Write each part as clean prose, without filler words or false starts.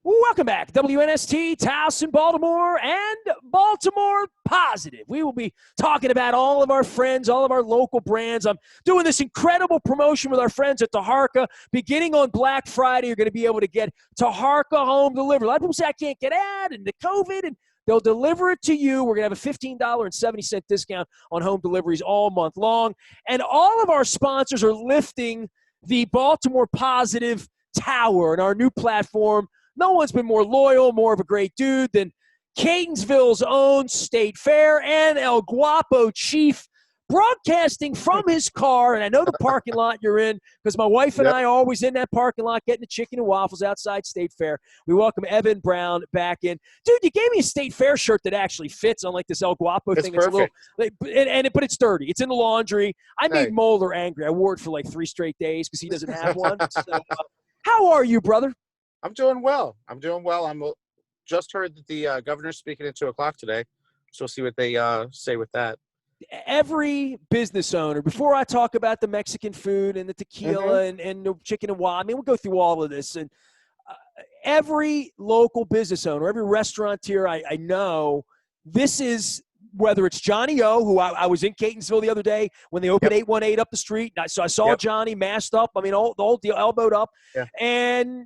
Welcome back. WNST, Towson, Baltimore, and Baltimore Positive. We will be talking about all of our friends, all of our local brands. I'm doing this incredible promotion with our friends at Taharka. Beginning on Black Friday, you're going to be able to get Taharka home delivery. A lot of people say, I can't get ad and the COVID, and they'll deliver it to you. We're going to have a $15.70 discount on home deliveries all month long. And all of our sponsors are lifting the Baltimore Positive Tower and our new platform. No one's been more loyal, more of a great dude than Catonsville's own State Fair and El Guapo Chief, broadcasting from his car. And I know the parking lot you're in because my wife and I are always in that parking lot getting the chicken and waffles outside State Fair. We welcome Evan Brown back in. Dude, you gave me a State Fair shirt that actually fits, unlike this El Guapo thing. It's perfect. But it's dirty. It's in the laundry. I made Moeller angry. I wore it for like 3 straight days because he doesn't have one. So, how are you, brother? I'm doing well. I'm just heard that the governor's speaking at 2:00 today, so we'll see what they say with that. Every business owner, before I talk about the Mexican food and the tequila and the chicken and waffle, I mean, we'll go through all of this. And every local business owner, every restaurateur I know, this is, whether it's Johnny O, who I was in Catonsville the other day when they opened 818 up the street. So I saw Johnny masked up. I mean, the whole deal, elbowed up. Yeah. And,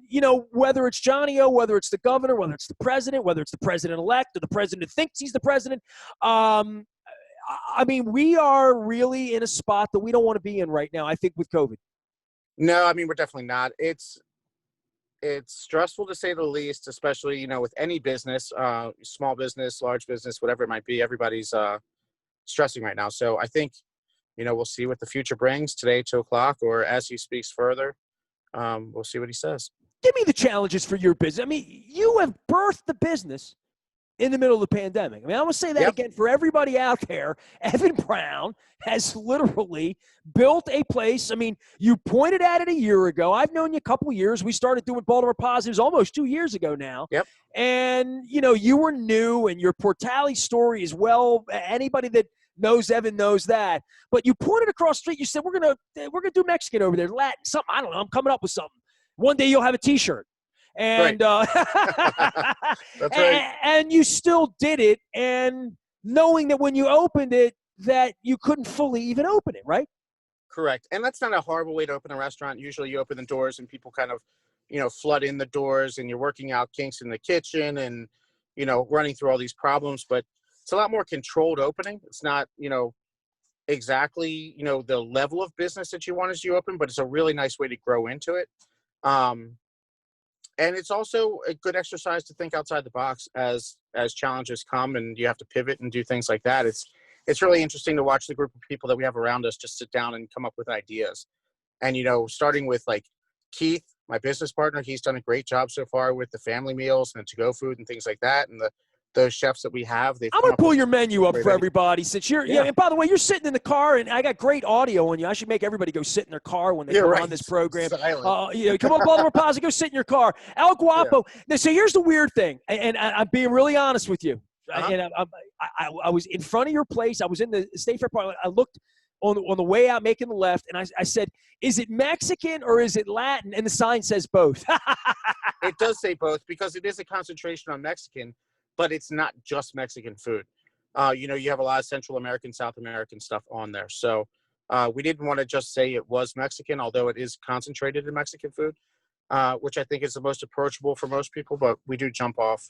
whether it's Johnny O, whether it's the governor, whether it's the president, whether it's the president-elect or the president thinks he's the president, I mean, we are really in a spot that we don't want to be in right now, I think, with COVID. No, I mean, we're definitely not. It's stressful to say the least, especially, with any business, small business, large business, whatever it might be. Everybody's stressing right now. So I think, we'll see what the future brings today, 2:00, or as he speaks further. We'll see what he says. Give me the challenges for your business. I mean, you have birthed the business in the middle of the pandemic. I mean, I want to say that again for everybody out there. Evan Brown has literally built a place. I mean, you pointed at it a year ago. I've known you a couple of years. We started doing Baltimore Positives almost 2 years ago now. Yep. And, you were new, and your Portali story is anybody that knows Evan knows that. But you pointed across the street. You said, we're gonna do Mexican over there, Latin, something. I don't know. I'm coming up with something. One day you'll have a T-shirt. And That's right. And you still did it, and knowing that when you opened it, that you couldn't fully even open it, right? Correct. And that's not a horrible way to open a restaurant. Usually you open the doors and people kind of, flood in the doors, and you're working out kinks in the kitchen and, running through all these problems. But it's a lot more controlled opening. It's not, exactly, the level of business that you want as you open, but it's a really nice way to grow into it. And it's also a good exercise to think outside the box as challenges come and you have to pivot and do things like that. It's really interesting to watch the group of people that we have around us just sit down and come up with ideas. And, starting with like Keith, my business partner, he's done a great job so far with the family meals and the to-go food and things like that. And those chefs that we have, I'm going to pull your menu up for everybody since you're, and by the way, you're sitting in the car and I got great audio on you. I should make everybody go sit in their car when they come on this program. Come on, Baltimore Positive, go sit in your car. El Guapo. Yeah. Now, so here's the weird thing, and I'm being really honest with you. And I was in front of your place. I was in the State Fair Park. I looked on the way out, making the left, and I said, is it Mexican or is it Latin? And the sign says both. It does say both because it is a concentration on Mexican, but it's not just Mexican food. You have a lot of Central American, South American stuff on there. So we didn't want to just say it was Mexican, although it is concentrated in Mexican food, which I think is the most approachable for most people, but we do jump off,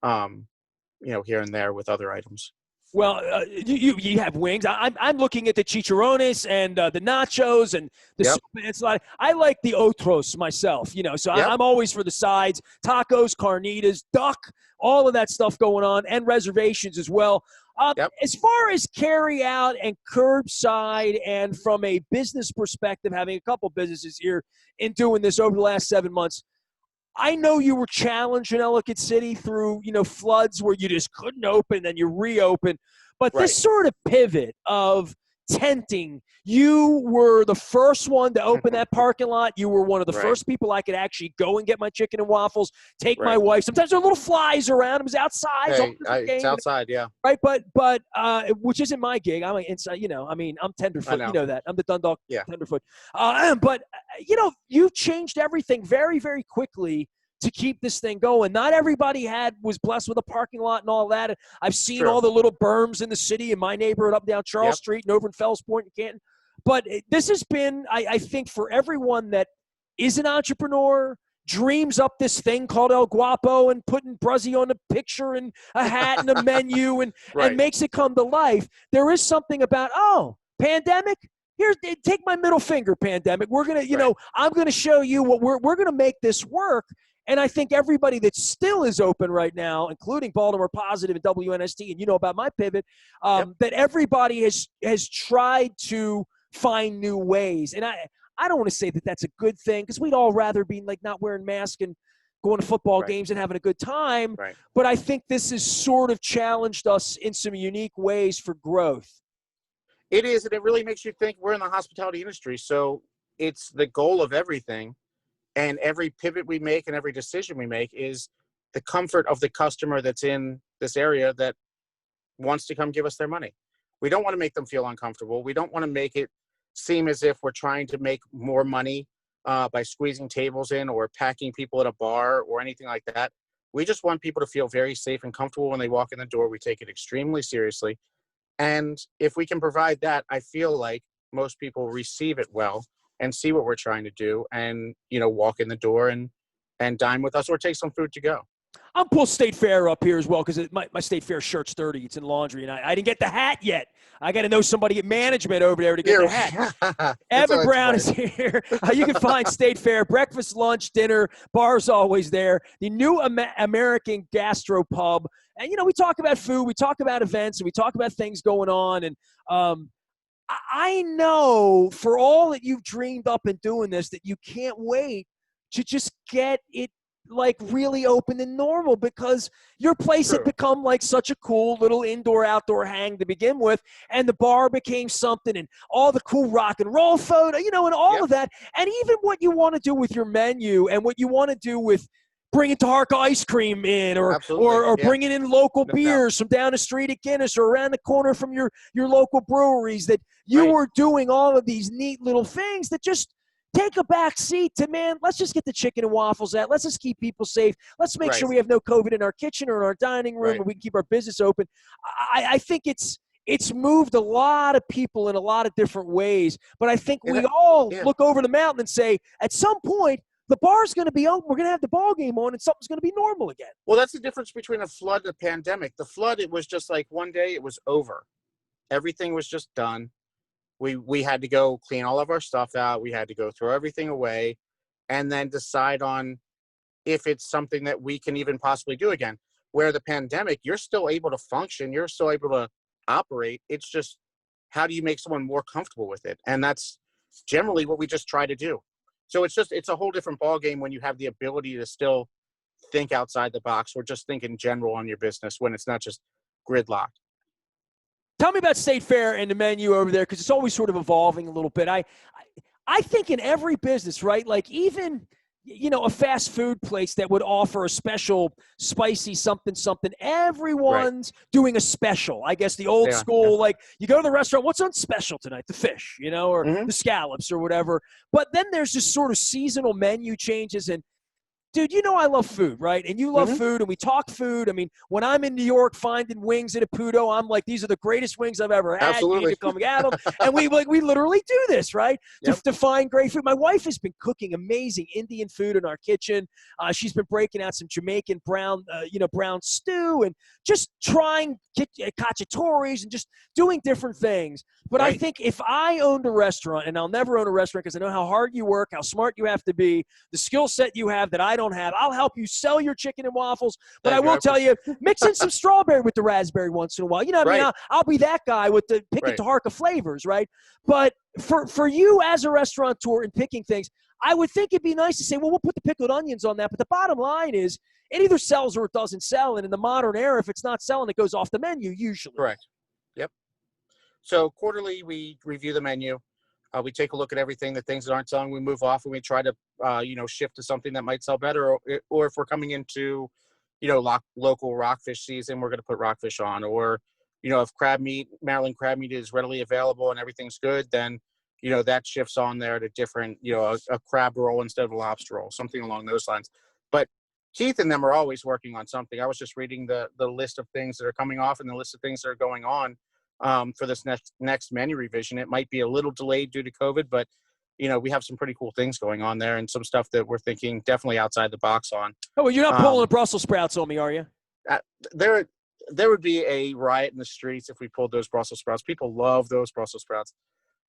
here and there with other items. Well, you have wings. I'm looking at the chicharrones and the nachos and the soup. It's like, I like the otros myself, so I'm always for the sides, tacos, carnitas, duck, all of that stuff going on, and reservations as well. As far as carry out and curbside, and from a business perspective, having a couple businesses here in doing this over the last 7 months, I know you were challenged in Ellicott City through, floods where you just couldn't open, then you reopen. But this sort of pivot of tenting, you were the first one to open that parking lot. You were one of the first people I could actually go and get my chicken and waffles, take my wife. Sometimes there are little flies around. It was outside. It's outside, yeah. Right, but which isn't my gig. I'm inside, I'm tenderfoot. You know that. I'm the Dundalk tenderfoot. But you changed everything very, very quickly to keep this thing going. Not everybody was blessed with a parking lot and all that. I've seen True. all the little berms in the city in my neighborhood up and down Charles Street and over in Fells Point and Canton. But this has been, I think, for everyone that is an entrepreneur, dreams up this thing called El Guapo and putting Bruzzy on the picture and a hat and a menu and makes it come to life. There is something about, pandemic? Here, take my middle finger, pandemic. We're going to, I'm going to show you what we're going to make this work. And I think everybody that still is open right now, including Baltimore Positive and WNST, and you know about my pivot, that everybody has tried to find new ways. And I don't want to say that that's a good thing because we'd all rather be like not wearing masks and going to football games and having a good time. Right. But I think this has sort of challenged us in some unique ways for growth. It is, and it really makes you think. We're in the hospitality industry, so it's the goal of everything. And every pivot we make and every decision we make is the comfort of the customer that's in this area that wants to come give us their money. We don't want to make them feel uncomfortable. We don't want to make it seem as if we're trying to make more money by squeezing tables in or packing people at a bar or anything like that. We just want people to feel very safe and comfortable when they walk in the door. We take it extremely seriously. And if we can provide that, I feel like most people receive it well and see what we're trying to do and, walk in the door and dine with us or take some food to go. I'm pull State Fair up here as well because my State Fair shirt's dirty. It's in laundry, and I didn't get the hat yet. I got to know somebody at management over there to get the hat. Evan Brown is here. You can find State Fair, breakfast, lunch, dinner, bars always there. The new American Gastro Pub. And, we talk about food, we talk about events, and we talk about things going on. And I know for all that you've dreamed up in doing this that you can't wait to just get it like really open and normal because your place had become like such a cool little indoor-outdoor hang to begin with, and the bar became something, and all the cool rock and roll photo, and all of that, and even what you want to do with your menu and what you want to do with bringing Taharka ice cream in or bringing in local beers from down the street at Guinness or around the corner from your local breweries, that you were doing all of these neat little things that just take a back seat to, man, let's just get the chicken and waffles out. Let's just keep people safe. Let's make sure we have no COVID in our kitchen or in our dining room and we can keep our business open. I think it's moved a lot of people in a lot of different ways, but I think we all look over the mountain and say, at some point, the bar's going to be open. We're going to have the ball game on, and something's going to be normal again. Well, that's the difference between a flood and a pandemic. The flood, it was just like one day it was over. Everything was just done. We had to go clean all of our stuff out. We had to go throw everything away and then decide on if it's something that we can even possibly do again. Where the pandemic, you're still able to function. You're still able to operate. It's just, how do you make someone more comfortable with it? And that's generally what we just try to do. So it's a whole different ballgame when you have the ability to still think outside the box or just think in general on your business when it's not just gridlocked. Tell me about State Fair and the menu over there, because it's always sort of evolving a little bit. I think in every business, right, like even, a fast food place that would offer a special spicy something, everyone's doing a special. I guess the old school, like you go to the restaurant, what's on special tonight? The fish, or the scallops or whatever. But then there's just sort of seasonal menu changes. And dude, I love food, right? And you love food, and we talk food. I mean, when I'm in New York finding wings at a Puto, I'm like, these are the greatest wings I've ever had. Absolutely. You need to come have them. And we literally do this, right? To find great food. My wife has been cooking amazing Indian food in our kitchen. She's been breaking out some Jamaican brown stew and just trying cacciatories and just doing different things. But I think if I owned a restaurant, and I'll never own a restaurant because I know how hard you work, how smart you have to be, the skill set you have that I don't have. I'll help you sell your chicken and waffles, but I will tell you, mix in some strawberry with the raspberry once in a while. I mean, I'll be that guy with the picking Taharka flavors, right? But for you as a restaurateur and picking things, I would think it'd be nice to say, well, we'll put the pickled onions on that. But the bottom line is it either sells or it doesn't sell. And in the modern era, if it's not selling, it goes off the menu usually. Correct. Yep. So quarterly, we review the menu. We take a look at everything, the things that aren't selling, we move off, and we try to, shift to something that might sell better. Or if we're coming into, local rockfish season, we're going to put rockfish on. Or, if Maryland crab meat is readily available and everything's good, then, that shifts on there to different, a crab roll instead of a lobster roll, something along those lines. But Keith and them are always working on something. I was just reading the list of things that are coming off and the list of things that are going on for this next menu revision. It might be a little delayed due to COVID, but we have some pretty cool things going on there and some stuff that we're thinking definitely outside the box on. Oh, well, you're not pulling Brussels sprouts on me, are you? There would be a riot in the streets if we pulled those Brussels sprouts. People love those Brussels sprouts.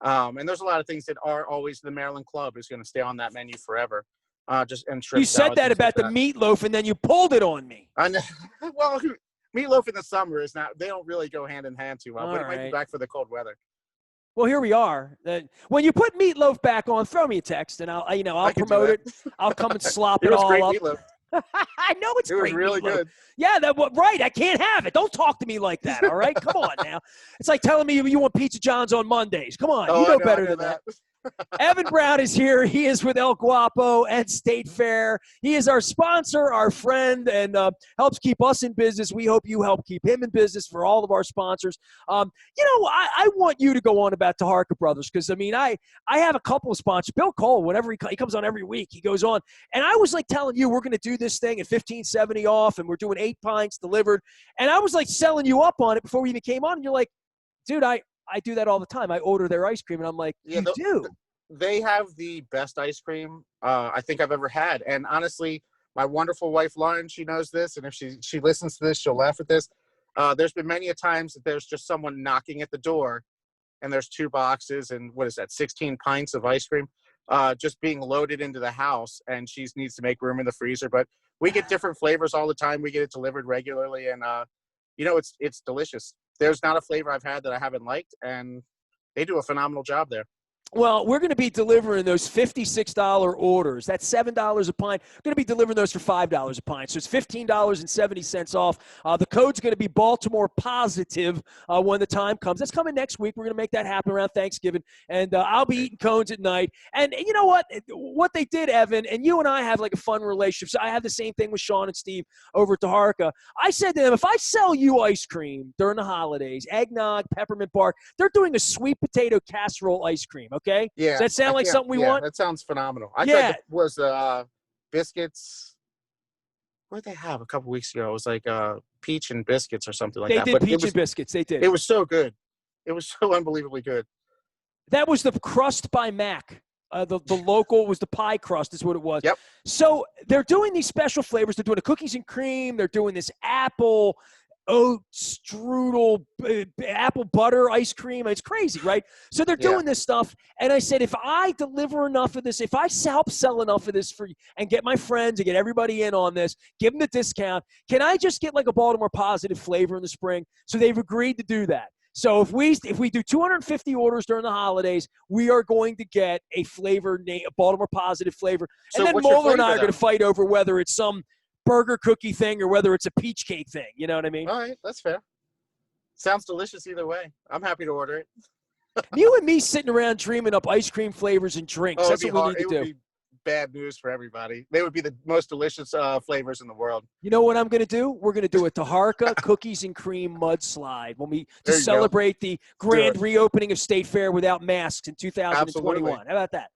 And there's a lot of things that are always the Maryland Club is going to stay on that menu forever. And shrimp. You said that about the meatloaf, and then you pulled it on me. I know. Well, meatloaf in the summer is not. They don't really go hand in hand too well, but it might be back for the cold weather. Well, here we are. When you put meatloaf back on, throw me a text, and I'll promote it. I'll come and slop it all up. Meatloaf. I know it's great. It was really good. Yeah, right. I can't have it. Don't talk to me like that, all right? Come on now. It's like telling me you want Pizza John's on Mondays. Come on. You know better than that. Evan Brown is here. He is with El Guapo and State Fair. He is our sponsor, our friend, and helps keep us in business. We hope you help keep him in business for all of our sponsors. I want you to go on about Taharka Brothers because, I have a couple of sponsors. Bill Cole, whenever he comes on every week, he goes on. And I was like telling you, we're going to do this thing at $15.70 off, and we're doing 8 pints delivered. And I was like selling you up on it before we even came on. And you're like, dude, I do that all the time. I order their ice cream, and I'm like, you do? They have the best ice cream I think I've ever had. And honestly, my wonderful wife, Lauren, she knows this. And if she listens to this, she'll laugh at this. There's been many a times that there's just someone knocking at the door, and there's 2 boxes and 16 pints of ice cream just being loaded into the house, and she needs to make room in the freezer. But we get different flavors all the time. We get it delivered regularly, and it's delicious. There's not a flavor I've had that I haven't liked, and they do a phenomenal job there. Well, we're going to be delivering those $56 orders. That's $7 a pint. We're going to be delivering those for $5 a pint. So it's $15.70 off. The code's going to be Baltimore Positive when the time comes. That's coming next week. We're going to make that happen around Thanksgiving. And I'll be eating cones at night. And you know what? What they did, Evan, and you and I have like a fun relationship. So I have the same thing with Sean and Steve over at Taharka. I said to them, if I sell you ice cream during the holidays, eggnog, peppermint bark, they're doing a sweet potato casserole ice cream. Okay. Yeah. Does that sound like something we want? That sounds phenomenal. I tried biscuits. What did they have a couple weeks ago? It was like peach and biscuits or something like that. They did peach and biscuits. They did. It was so good. It was so unbelievably good. That was the crust by Mac. The local was the pie crust is what it was. Yep. So they're doing these special flavors. They're doing the cookies and cream. They're doing this apple oat strudel apple butter ice cream. It's crazy, right? So they're doing this stuff. And I said, if I deliver enough of this, if I help sell enough of this for you and get my friends and get everybody in on this, give them the discount, can I just get like a Baltimore Positive flavor in the spring? So they've agreed to do that. So if we do 250 orders during the holidays, we are going to get a flavor, a Baltimore Positive flavor. And then Moeller and I are going to fight over whether it's some burger cookie thing or whether it's a peach cake thing. You know what I mean? All right. That's fair. Sounds delicious either way. I'm happy to order it. You and me sitting around dreaming up ice cream flavors and drinks. That's what we need to do. It would be bad news for everybody. They would be the most delicious flavors in the world. You know what I'm going to do? We're going to do a Taharka cookies and cream mudslide when we celebrate the grand reopening of State Fair without masks in 2021. Absolutely. How about that?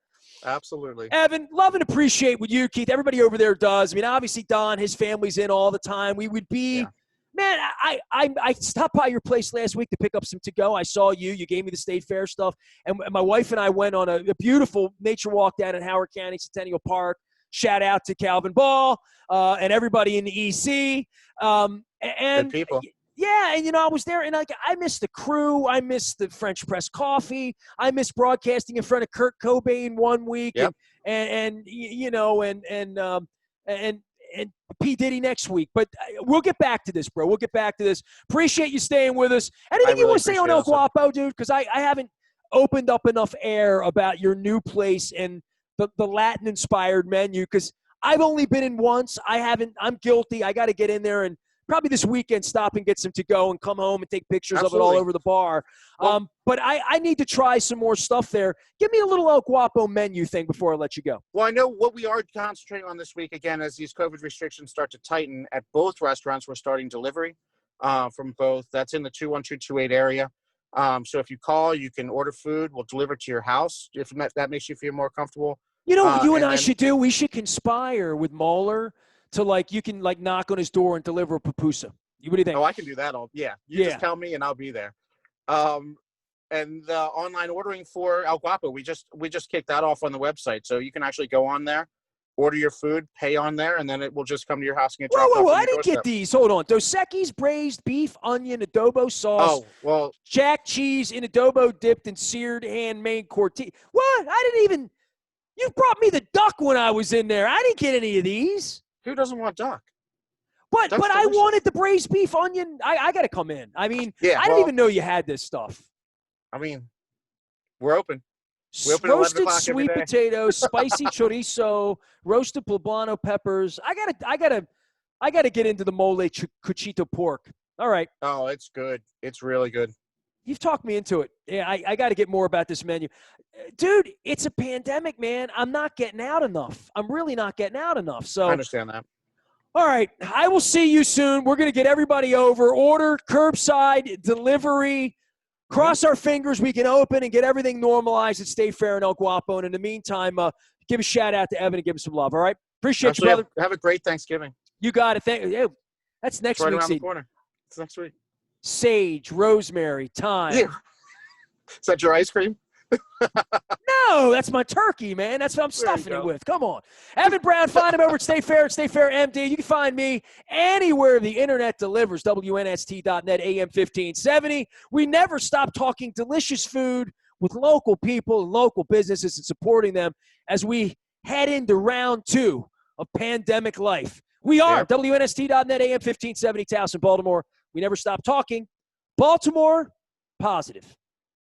Absolutely. Evan, love and appreciate what you, Keith, everybody over there does. I mean, obviously, Don, his family's in all the time. We would be man, I stopped by your place last week to pick up some to-go. I saw you. You gave me the State Fair stuff. And my wife and I went on a beautiful nature walk down in Howard County, Centennial Park. Shout out to Calvin Ball and everybody in the EC. Good people. Yeah, and, I was there, and I missed the crew. I missed the French press coffee. I missed broadcasting in front of Kurt Cobain one week, and P. Diddy next week. But we'll get back to this, bro. We'll get back to this. Appreciate you staying with us. Anything you want to say on El Guapo, dude? Because I haven't opened up enough air about your new place and the Latin-inspired menu, because I've only been in once. I'm guilty. I got to get in there and probably this weekend stop and get some to-go and come home and take pictures of it all over the bar. But I need to try some more stuff there. Give me a little El Guapo menu thing before I let you go. Well, I know what we are concentrating on this week, again, as these COVID restrictions start to tighten at both restaurants, we're starting delivery from both. That's in the 21228 area. So if you call, you can order food. We'll deliver to your house if that makes you feel more comfortable. You know what you and I should do? We should conspire with Moeller to like you can like knock on his door and deliver a pupusa. What do you think? Oh, I can do that. You just tell me and I'll be there. And the online ordering for El Guapo, we just kicked that off on the website, so you can actually go on there, order your food, pay on there, and then it will just come to your house and get dropped off. Whoa! I didn't get these. Hold on. Dos Equis braised beef, onion, adobo sauce. Oh, well. Jack cheese in adobo dipped in seared hand-made tortilla. What? You brought me the duck when I was in there. I didn't get any of these. Who doesn't want duck? But I wanted the braised beef, onion. I got to come in. I mean, I didn't even know you had this stuff. I mean, we're open. Roasted sweet potatoes, spicy chorizo, roasted poblano peppers. I gotta get into the mole cuchito pork. All right. Oh, it's good. It's really good. You've talked me into it. Yeah, I got to get more about this menu. Dude, it's a pandemic, man. I'm not getting out enough. I'm really not getting out enough. So I understand that. All right. I will see you soon. We're going to get everybody over. Order, curbside, delivery. Cross our fingers we can open and get everything normalized at State Fair in El Guapo. And in the meantime, give a shout-out to Evan and give him some love, all right? Appreciate you, brother. Have a great Thanksgiving. You got it. That's next week. Right around the corner. It's next week. Sage, rosemary, thyme. Yeah. Is that your ice cream? No, that's my turkey, man. That's what I'm stuffing it with. Come on. Evan Brown, find him over at State Fair MD. You can find me anywhere the internet delivers, WNST.net, AM 1570. We never stop talking delicious food with local people and local businesses and supporting them as we head into round 2 of pandemic life. We are WNST.net, AM 1570, Towson, Baltimore. We never stop talking. Baltimore Positive.